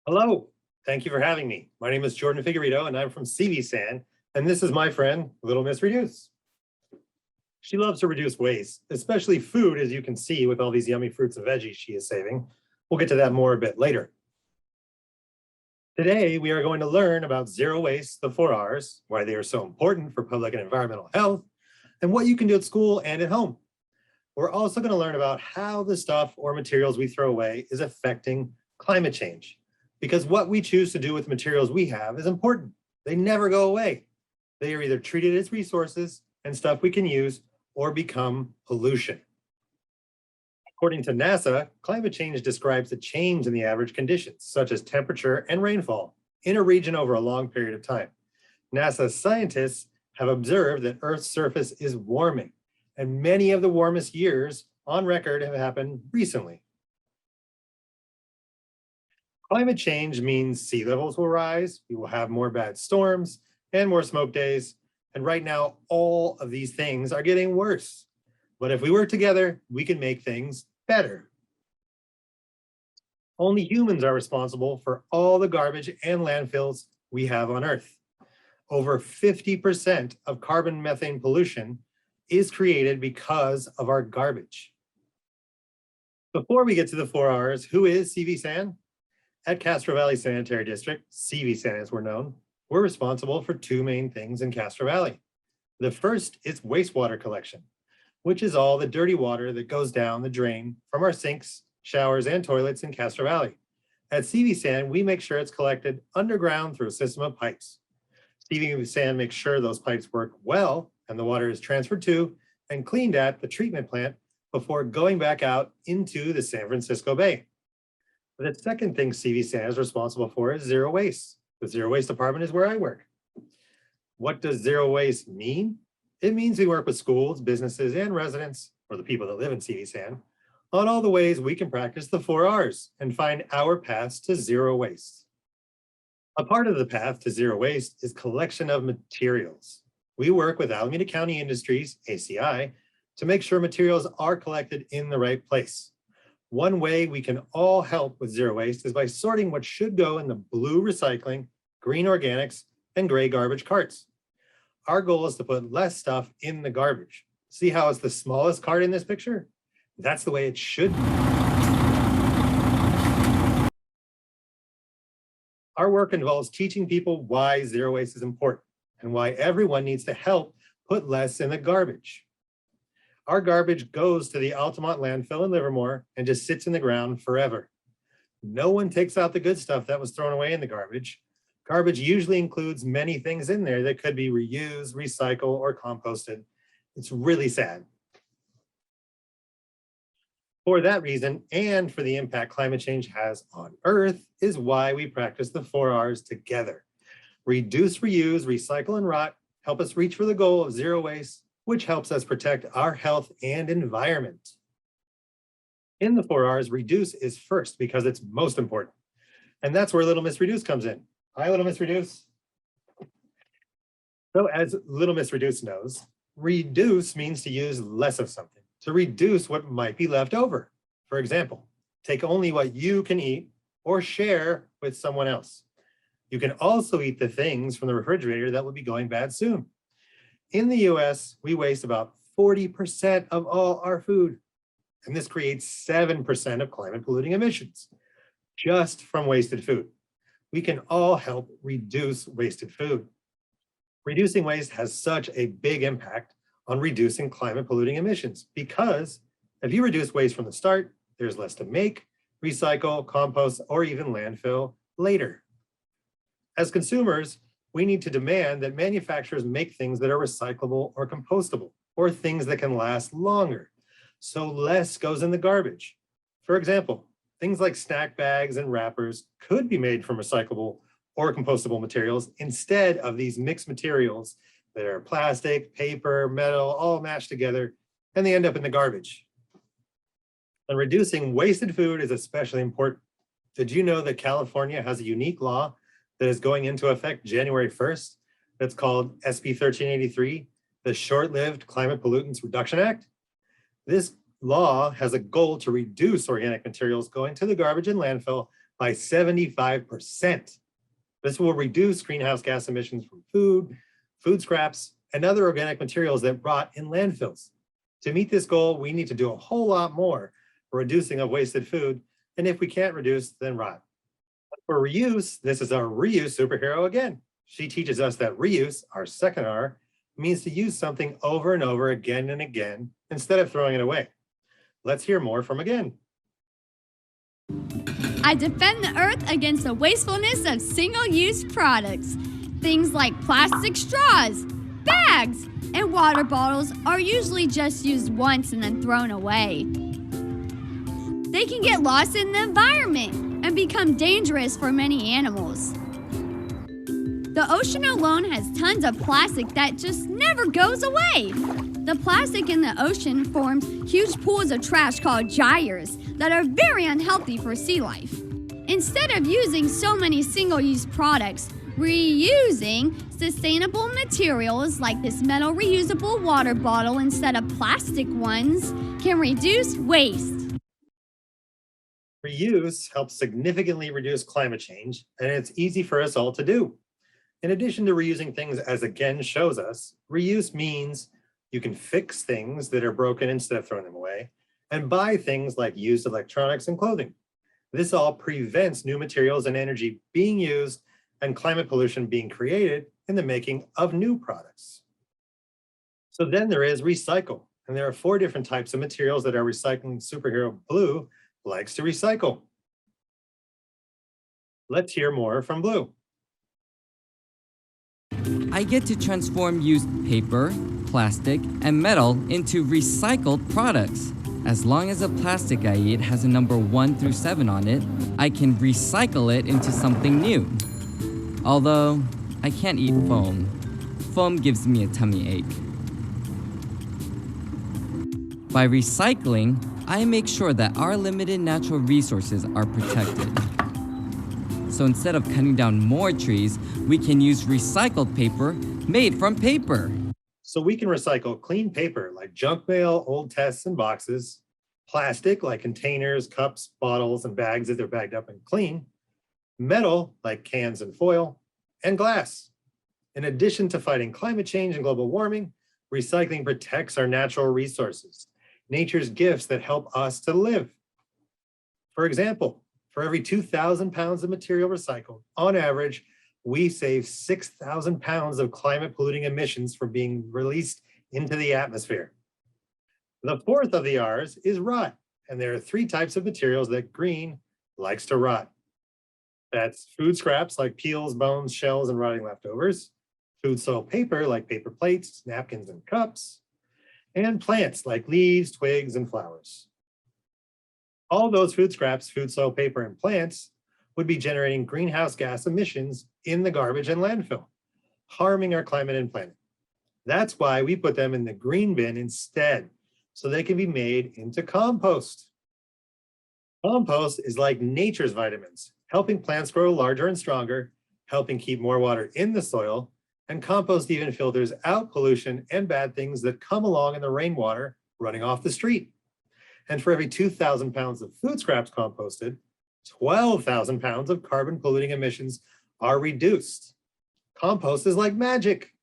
Hello, thank you for having me. My name is Jordan Figueredo and I'm from CVSAN, and this is my friend, Little Miss Reduce. She loves to reduce waste, especially food, as you can see with all these yummy fruits and veggies she is saving. We'll get to that more a bit later. Today, we are going to learn about zero waste, the 4 Rs, why they are so important for public and environmental health, and what you can do at school and at home. We're also going to learn about how the stuff or materials we throw away is affecting climate change, because what we choose to do with materials we have is important. They never go away. They are either treated as resources and stuff we can use or become pollution. According to NASA, climate change describes a change in the average conditions, such as temperature and rainfall, in a region over a long period of time. NASA scientists have observed that Earth's surface is warming, and many of the warmest years on record have happened recently. Climate change means sea levels will rise, we will have more bad storms and more smoke days. And right now, all of these things are getting worse. But if we work together, we can make things better. Only humans are responsible for all the garbage and landfills we have on Earth. Over 50% of carbon methane pollution is created because of our garbage. Before we get to the 4 Rs, who is CVSAN? At Castro Valley Sanitary District, CVSAN as we're known, we're responsible for two main things in Castro Valley. The first is wastewater collection, which is all the dirty water that goes down the drain from our sinks, showers, and toilets in Castro Valley. At CVSAN, we make sure it's collected underground through a system of pipes. CVSAN makes sure those pipes work well and the water is transferred to and cleaned at the treatment plant before going back out into the San Francisco Bay. The second thing CVSAN is responsible for is zero waste. The zero waste department is where I work. What does zero waste mean? It means we work with schools, businesses, and residents, or the people that live in CVSAN, on all the ways we can practice the 4 Rs and find our paths to zero waste. A part of the path to zero waste is collection of materials. We work with Alameda County Industries, ACI, to make sure materials are collected in the right place. One way we can all help with zero waste is by sorting what should go in the blue recycling, green organics, and gray garbage carts. Our goal is to put less stuff in the garbage. See how it's the smallest cart in this picture? That's the way it should be. Our work involves teaching people why zero waste is important and why everyone needs to help put less in the garbage. Our garbage goes to the Altamont landfill in Livermore and just sits in the ground forever. No one takes out the good stuff that was thrown away in the garbage. Garbage usually includes many things in there that could be reused, recycled, or composted. It's really sad. For that reason, and for the impact climate change has on Earth, is why we practice the 4 Rs together. Reduce, reuse, recycle, and rot help us reach for the goal of zero waste, which helps us protect our health and environment. In the 4 Rs, reduce is first because it's most important. And that's where Little Miss Reduce comes in. Hi, Little Miss Reduce. So as Little Miss Reduce knows, reduce means to use less of something, to reduce what might be left over. For example, take only what you can eat or share with someone else. You can also eat the things from the refrigerator that will be going bad soon. In the US, we waste about 40% of all our food, and this creates 7% of climate polluting emissions, just from wasted food. We can all help reduce wasted food. Reducing waste has such a big impact on reducing climate polluting emissions because if you reduce waste from the start, there's less to make, recycle, compost, or even landfill later. As consumers, we need to demand that manufacturers make things that are recyclable or compostable, or things that can last longer, so less goes in the garbage. For example, things like snack bags and wrappers could be made from recyclable or compostable materials instead of these mixed materials that are plastic, paper, metal, all mashed together, and they end up in the garbage. And reducing wasted food is especially important. Did you know that California has a unique law that is going into effect January 1st? That's called SB 1383, the Short-Lived Climate Pollutants Reduction Act. This law has a goal to reduce organic materials going to the garbage and landfill by 75%. This will reduce greenhouse gas emissions from food scraps, and other organic materials that rot in landfills. To meet this goal, we need to do a whole lot more for reducing of wasted food, and if we can't reduce, then rot. For reuse, this is our reuse superhero again. She teaches us that reuse, our second R, means to use something over and over again and again instead of throwing it away. Let's hear more from Again. I defend the earth against the wastefulness of single-use products. Things like plastic straws, bags, and water bottles are usually just used once and then thrown away. They can get lost in the environment and become dangerous for many animals. The ocean alone has tons of plastic that just never goes away. The plastic in the ocean forms huge pools of trash called gyres that are very unhealthy for sea life. Instead of using so many single-use products, reusing sustainable materials like this metal reusable water bottle instead of plastic ones can reduce waste. Reuse helps significantly reduce climate change, and it's easy for us all to do. In addition to reusing things, as Again shows us, reuse means you can fix things that are broken instead of throwing them away, and buy things like used electronics and clothing. This all prevents new materials and energy being used and climate pollution being created in the making of new products. So then there is recycle, and there are 4 different types of materials that our recycling superhero Blue likes to recycle. Let's hear more from Blue. I get to transform used paper, plastic, and metal into recycled products. As long as the plastic I eat has a number 1 through 7 on it, I can recycle it into something new. Although, I can't eat foam. Foam gives me a tummy ache. By recycling, I make sure that our limited natural resources are protected. So instead of cutting down more trees, we can use recycled paper made from paper. So we can recycle clean paper like junk mail, old tests and boxes, plastic like containers, cups, bottles, and bags if they're bagged up and clean, metal like cans and foil, and glass. In addition to fighting climate change and global warming, recycling protects our natural resources, nature's gifts that help us to live. For example, for every 2,000 pounds of material recycled, on average, we save 6,000 pounds of climate polluting emissions from being released into the atmosphere. The 4th of the R's is rot, and there are 3 types of materials that green likes to rot. That's food scraps like peels, bones, shells, and rotting leftovers, food soil paper like paper plates, napkins, and cups, and plants like leaves, twigs, and flowers. All those food scraps, food soil paper, and plants would be generating greenhouse gas emissions in the garbage and landfill, harming our climate and planet. That's why we put them in the green bin instead, so they can be made into compost. Compost is like nature's vitamins, helping plants grow larger and stronger, helping keep more water in the soil, and compost even filters out pollution and bad things that come along in the rainwater running off the street. And for every 2,000 pounds of food scraps composted, 12,000 pounds of carbon polluting emissions are reduced. Compost is like magic.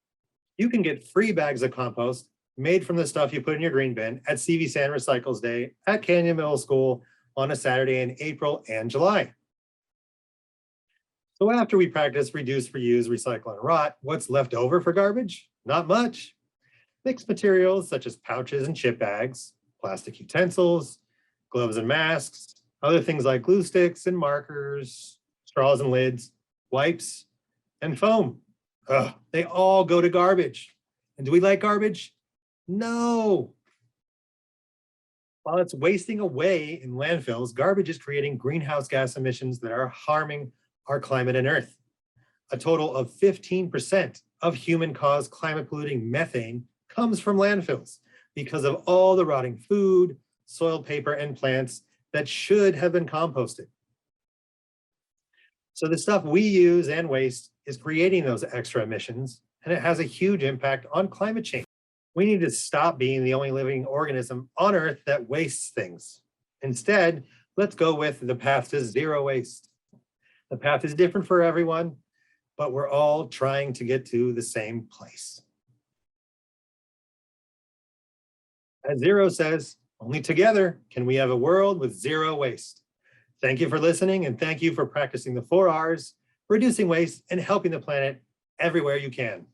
You can get free bags of compost made from the stuff you put in your green bin at CV San Recycles Day at Canyon Middle School on a Saturday in April and July. So after we practice reduce, reuse, recycle, and rot, what's left over for garbage? Not much. Mixed materials such as pouches and chip bags, plastic utensils, gloves and masks, other things like glue sticks and markers, straws and lids, wipes, and foam. They all go to garbage. And do we like garbage? No. While it's wasting away in landfills, garbage is creating greenhouse gas emissions that are harming our climate and earth. A total of 15% of human-caused climate polluting methane comes from landfills because of all the rotting food, soil, paper, and plants that should have been composted. So the stuff we use and waste is creating those extra emissions, and it has a huge impact on climate change. We need to stop being the only living organism on Earth that wastes things. Instead, let's go with the path to zero waste. The path is different for everyone, but we're all trying to get to the same place. As Zero says, only together can we have a world with zero waste. Thank you for listening, and thank you for practicing the 4 R's, reducing waste, and helping the planet everywhere you can.